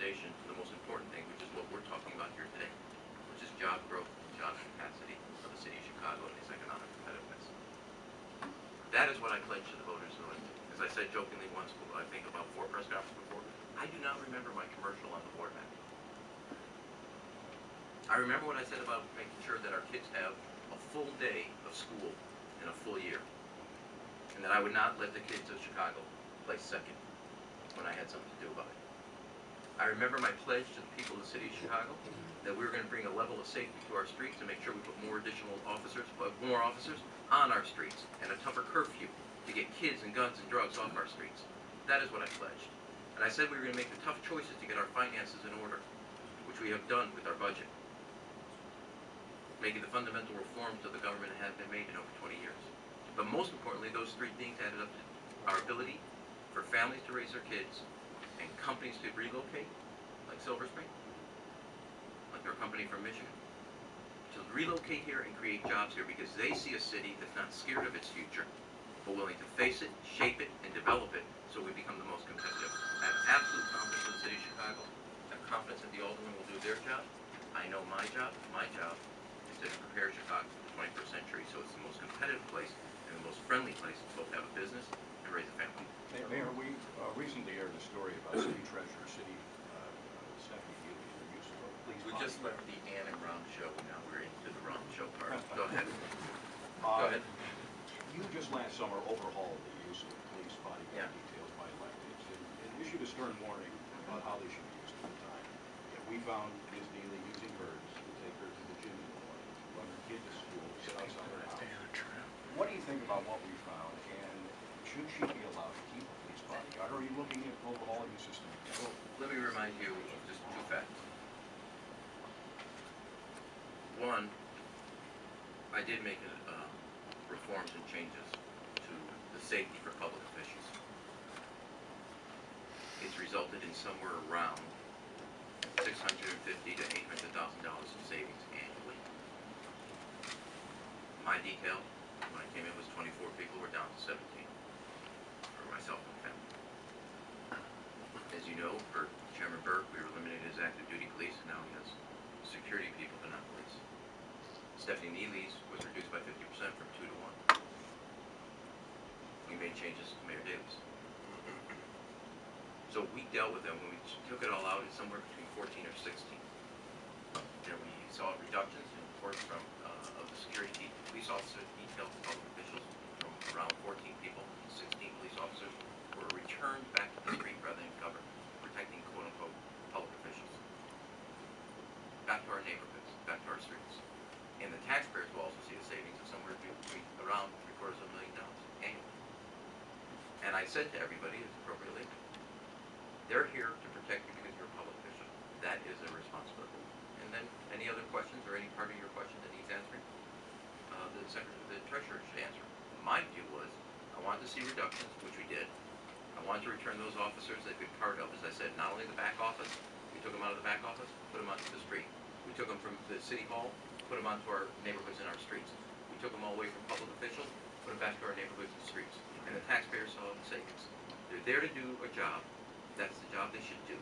foundation to the most important thing, which is what we're talking about here today, which is job growth and job capacity of the city of Chicago and its economic competitiveness. That is what I pledged to the voters of Illinois. As I said jokingly once, I think about 4 press conferences before, I do not remember my commercial on the board map. I remember what I said about making sure that our kids have a full day of school in a full year, and that I would not let the kids of Chicago play second when I had something to do about it. I remember my pledge to the people of the city of Chicago that we were going to bring a level of safety to our streets and make sure we put more officers on our streets, and a tougher curfew to get kids and guns and drugs off our streets. That is what I pledged. And I said we were going to make the tough choices to get our finances in order, which we have done with our budget, making the fundamental reforms of the government that have been made in over 20 years. But most importantly, those 3 things added up to our ability for families to raise their kids and companies to relocate, like Silver Spring, like our company from Michigan, to relocate here and create jobs here because they see a city that's not scared of its future, but willing to face it, shape it, and develop it so we become the most competitive. I have absolute confidence in the city of Chicago. I have confidence that the aldermen will do their job. I know my job is to prepare Chicago for the 21st century so it's the most competitive place and the most friendly place to both have a business and raise a family. Mayor, we recently aired a story about City Treasurer, Stephanie Healy, use of police. We just left the Ann and Ron show, now we're into the Ron show part. Go ahead. Go ahead. You just last summer overhauled the use of police bodyguard details by electeds and issued a stern warning about how they should be used at the time. Yet we found Ms. Neely using hers to take her to the gym in the morning, run her kid to school, sit outside her house. What do you think about what we found, and should she be allowed to keep a police bodyguard, or are you looking at overhauling the system again? Well, let me remind you of just 2 facts. One, I did make reforms and changes to the safety for public officials. It's resulted in somewhere around $650,000 to $800,000 in savings annually. My detail, when I came in, was 24 people. We're down to 17 for myself and family. As you know, for Chairman Burke, we eliminated his active duty police, and now he has security people, but not police. Stephanie Neely's was reduced by 50% from 2 to 1. We made changes to Mayor Daley's. So we dealt with them. When we took it all out, it's somewhere between 14 or 16. And we saw reductions in reports from of the security police officers detailed to public officials from around 14 people. 16 police officers were returned back to the street rather than cover, protecting quote-unquote public officials. Back to our neighborhoods, back to our streets. And the taxpayers will also see a savings of somewhere between around $750,000 annually. And I said to everybody, as appropriately, they're here to protect you because you're a public official. That is their responsibility. And then any other questions or any part of your question that needs answering, the treasurer should answer. My view was I wanted to see reductions, which we did. I wanted to return those officers that could part of, as I said, not only the back office, we took them out of the back office, put them onto the street. We took them from the city hall, put them onto our neighborhoods and our streets. We took them all away from public officials, put them back to our neighborhoods and streets. And the taxpayers saw the savings. They're there to do a job. That's the job they should do.